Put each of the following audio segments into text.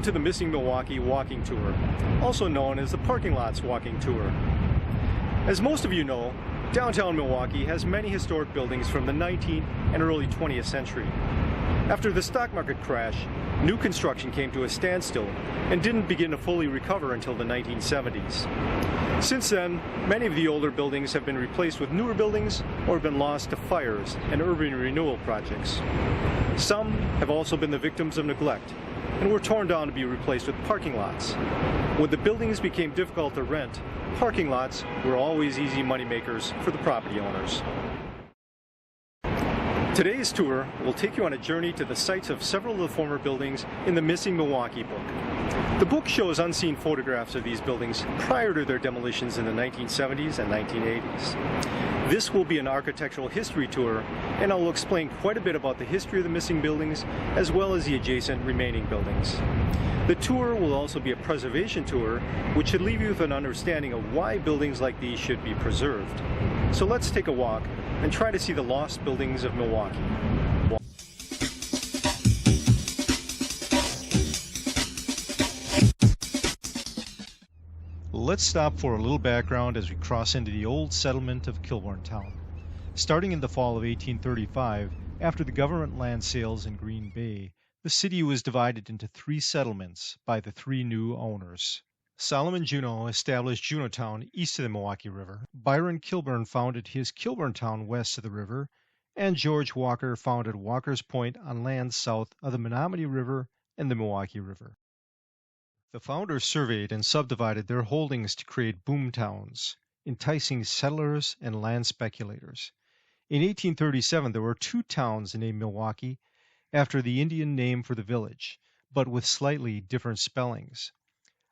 Welcome to the Missing Milwaukee walking tour, also known as the Parking Lots Walking Tour. As most of you know, downtown Milwaukee has many historic buildings from the 19th and early 20th century. After the stock market crash, new construction came to a standstill and didn't begin to fully recover until the 1970s. Since then, many of the older buildings have been replaced with newer buildings or been lost to fires and urban renewal projects. Some have also been the victims of neglect and were torn down to be replaced with parking lots. When the buildings became difficult to rent, parking lots were always easy moneymakers for the property owners. Today's tour will take you on a journey to the sites of several of the former buildings in the Missing Milwaukee book. The book shows unseen photographs of these buildings prior to their demolitions in the 1970s and 1980s. This will be an architectural history tour, and I'll explain quite a bit about the history of the missing buildings as well as the adjacent remaining buildings. The tour will also be a preservation tour, which should leave you with an understanding of why buildings like these should be preserved. So let's take a walk and try to see the lost buildings of Milwaukee. Let's stop for a little background as we cross into the old settlement of Kilbourne Town. Starting in the fall of 1835, after the government land sales in Green Bay, the city was divided into three settlements by the three new owners. Solomon Juneau established Juneautown east of the Milwaukee River. Byron Kilbourne founded his Kilbourne Town west of the river, and George Walker founded Walker's Point on land south of the Menominee River and the Milwaukee River. The founders surveyed and subdivided their holdings to create boom towns, enticing settlers and land speculators. In 1837, there were two towns named Milwaukee, after the Indian name for the village, but with slightly different spellings.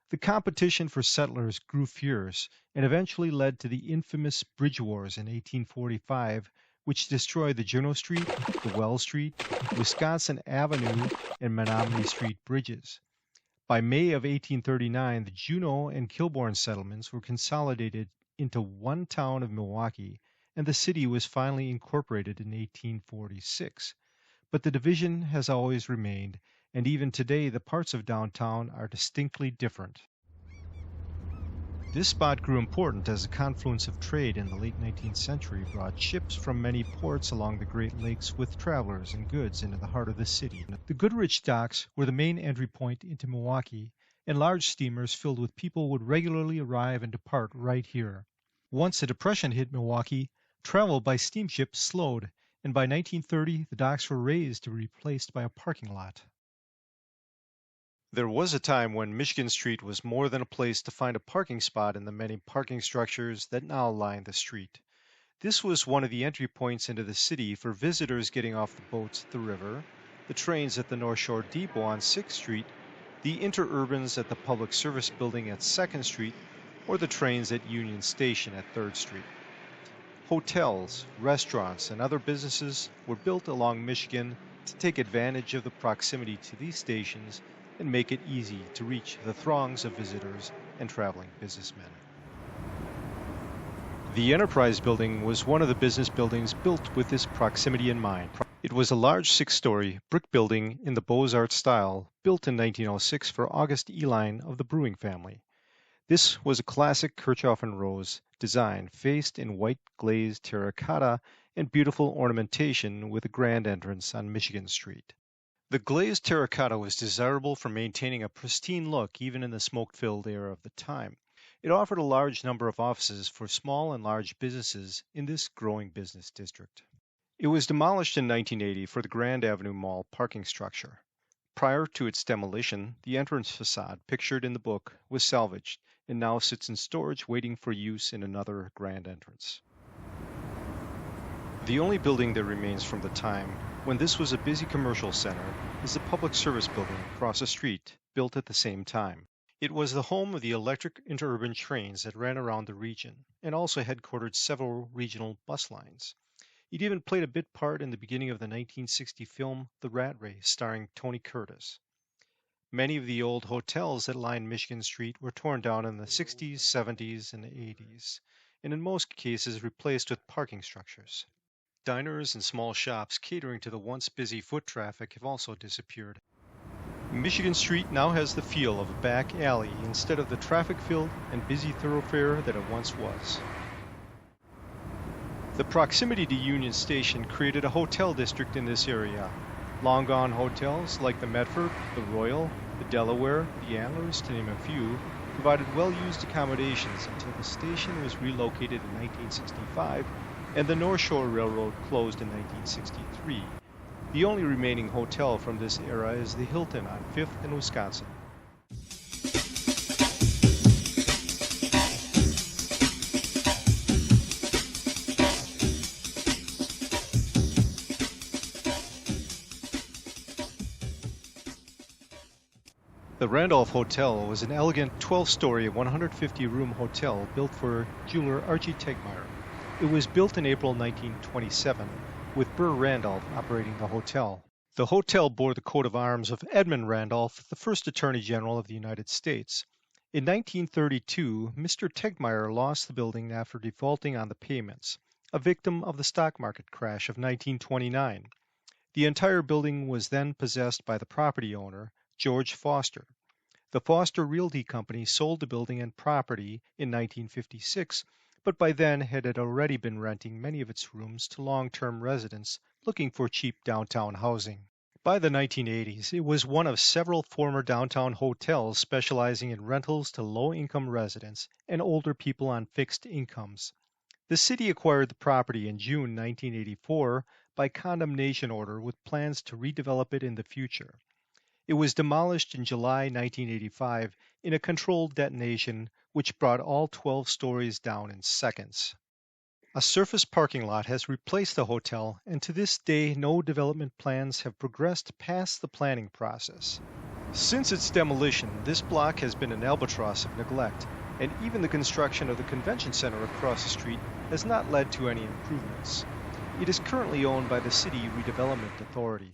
The competition for settlers grew fierce and eventually led to the infamous Bridge Wars in 1845, which destroyed the Juneau Street, the Wells Street, Wisconsin Avenue, and Menominee Street bridges. By May of 1839, the Juneau and Kilbourne settlements were consolidated into one town of Milwaukee, and the city was finally incorporated in 1846. But the division has always remained, and even today the parts of downtown are distinctly different. This spot grew important as the confluence of trade in the late 19th century brought ships from many ports along the Great Lakes with travelers and goods into the heart of the city. The Goodrich docks were the main entry point into Milwaukee, and large steamers filled with people would regularly arrive and depart right here. Once the Depression hit Milwaukee, travel by steamship slowed, and by 1930 the docks were razed to be replaced by a parking lot. There was a time when Michigan Street was more than a place to find a parking spot in the many parking structures that now line the street. This was one of the entry points into the city for visitors getting off the boats at the river, the trains at the North Shore Depot on 6th Street, the interurbans at the Public Service Building at 2nd Street, or the trains at Union Station at 3rd Street. Hotels, restaurants, and other businesses were built along Michigan to take advantage of the proximity to these stations and make it easy to reach the throngs of visitors and traveling businessmen. The Enterprise Building was one of the business buildings built with this proximity in mind. It was a large 6-story brick building in the Beaux-Arts style, built in 1906 for August Eline of the Brewing family. This was a classic Kirchhoff and Rose design, faced in white glazed terracotta and beautiful ornamentation with a grand entrance on Michigan Street. The glazed terracotta was desirable for maintaining a pristine look even in the smoke-filled era of the time. It offered a large number of offices for small and large businesses in this growing business district. It was demolished in 1980 for the Grand Avenue Mall parking structure. Prior to its demolition, the entrance facade pictured in the book was salvaged and now sits in storage waiting for use in another grand entrance. The only building that remains from the time when this was a busy commercial center is the Public Service Building across the street, built at the same time. It was the home of the electric interurban trains that ran around the region, and also headquartered several regional bus lines. It even played a bit part in the beginning of the 1960 film The Rat Race, starring Tony Curtis. Many of the old hotels that lined Michigan Street were torn down in the 60s, 70s, and 80s, and in most cases replaced with parking structures. Diners and small shops catering to the once busy foot traffic have also disappeared. Michigan Street now has the feel of a back alley instead of the traffic-filled and busy thoroughfare that it once was. The proximity to Union Station created a hotel district in this area. Long-gone hotels like the Medford, the Royal, the Delaware, the Antlers, to name a few, provided well-used accommodations until the station was relocated in 1965 and the North Shore Railroad closed in 1963. The only remaining hotel from this era is the Hilton on 5th and Wisconsin. The Randolph Hotel was an elegant 12-story, 150-room hotel built for jeweler Archie Tegmeyer. It was built in April 1927, with Burr Randolph operating the hotel. The hotel bore the coat of arms of Edmund Randolph, the first Attorney General of the United States. In 1932, Mr. Tegmeyer lost the building after defaulting on the payments, a victim of the stock market crash of 1929. The entire building was then possessed by the property owner, George Foster. The Foster Realty Company sold the building and property in 1956, but by then it had already been renting many of its rooms to long-term residents looking for cheap downtown housing. By the 1980s, it was one of several former downtown hotels specializing in rentals to low-income residents and older people on fixed incomes. The city acquired the property in June 1984 by condemnation order with plans to redevelop it in the future. It was demolished in July 1985 in a controlled detonation which brought all 12 stories down in seconds. A surface parking lot has replaced the hotel, and to this day no development plans have progressed past the planning process. Since its demolition, this block has been an albatross of neglect, and even the construction of the convention center across the street has not led to any improvements. It is currently owned by the City Redevelopment Authority.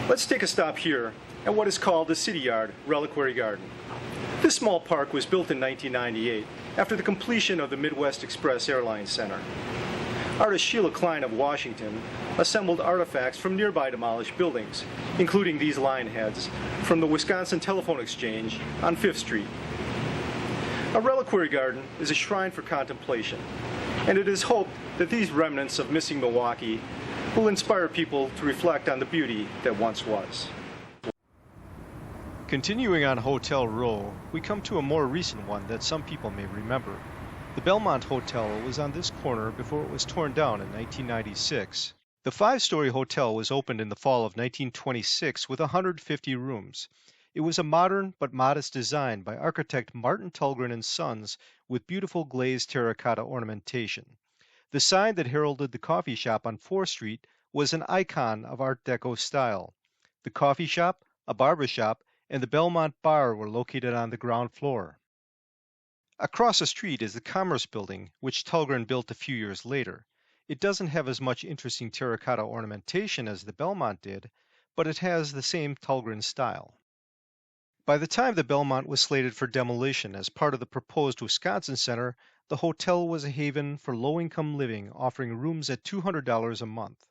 Let's take a stop here at what is called the City Yard Reliquary Garden. This small park was built in 1998 after the completion of the Midwest Express Airlines Center. Artist Sheila Klein of Washington assembled artifacts from nearby demolished buildings, including these line heads from the Wisconsin Telephone Exchange on 5th Street. A reliquary garden is a shrine for contemplation, and it is hoped that these remnants of Missing Milwaukee will inspire people to reflect on the beauty that once was. Continuing on Hotel Row, we come to a more recent one that some people may remember. The Belmont Hotel was on this corner before it was torn down in 1996. The 5-story hotel was opened in the fall of 1926 with 150 rooms. It was a modern but modest design by architect Martin Tulgren & Sons with beautiful glazed terracotta ornamentation. The sign that heralded the coffee shop on 4th Street was an icon of Art Deco style. The coffee shop, a barber shop, and the Belmont Bar were located on the ground floor. Across the street is the Commerce Building, which Tulgren built a few years later. It doesn't have as much interesting terracotta ornamentation as the Belmont did, but it has the same Tulgren style. By the time the Belmont was slated for demolition as part of the proposed Wisconsin Center, the hotel was a haven for low-income living, offering rooms at $200 a month.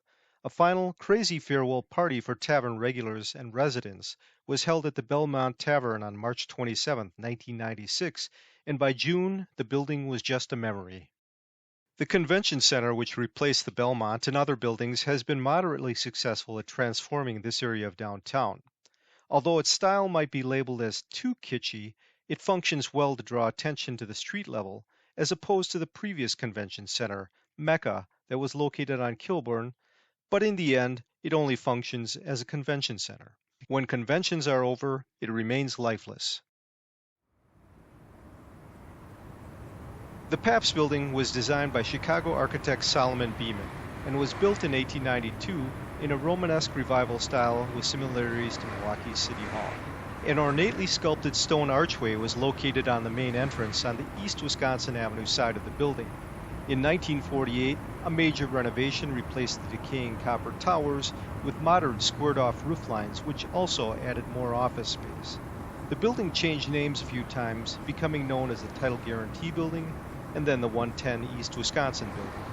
A final crazy farewell party for tavern regulars and residents was held at the Belmont Tavern on March 27, 1996, and by June, the building was just a memory. The convention center, which replaced the Belmont and other buildings, has been moderately successful at transforming this area of downtown. Although its style might be labeled as too kitschy, it functions well to draw attention to the street level, as opposed to the previous convention center, Mecca, that was located on Kilbourne, but in the end, it only functions as a convention center. When conventions are over, it remains lifeless. The Pabst Building was designed by Chicago architect Solomon Beeman and was built in 1892 in a Romanesque revival style with similarities to Milwaukee City Hall. An ornately sculpted stone archway was located on the main entrance on the East Wisconsin Avenue side of the building. In 1948, a major renovation replaced the decaying copper towers with modern squared-off roof lines, which also added more office space. The building changed names a few times, becoming known as the Title Guarantee Building and then the 110 East Wisconsin Building.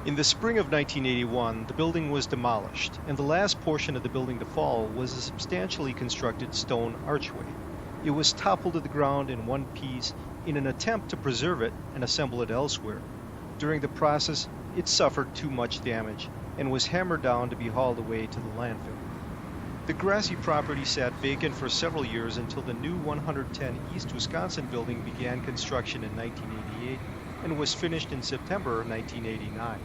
In the spring of 1981, the building was demolished, and the last portion of the building to fall was a substantially constructed stone archway. It was toppled to the ground in one piece in an attempt to preserve it and assemble it elsewhere. During the process, it suffered too much damage and was hammered down to be hauled away to the landfill. The grassy property sat vacant for several years until the new 110 East Wisconsin building began construction in 1988 and was finished in September 1989.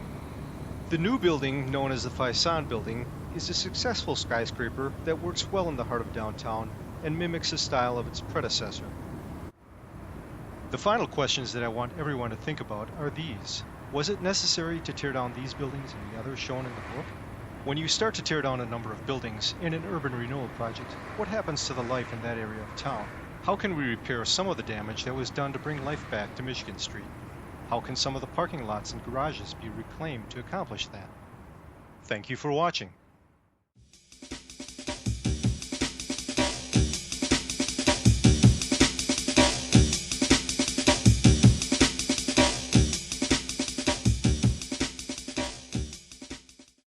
The new building, known as the Faison Building, is a successful skyscraper that works well in the heart of downtown and mimics the style of its predecessor. The final questions that I want everyone to think about are these. Was it necessary to tear down these buildings and the others shown in the book? When you start to tear down a number of buildings in an urban renewal project, what happens to the life in that area of town? How can we repair some of the damage that was done to bring life back to Michigan Street? How can some of the parking lots and garages be reclaimed to accomplish that? Thank you for watching.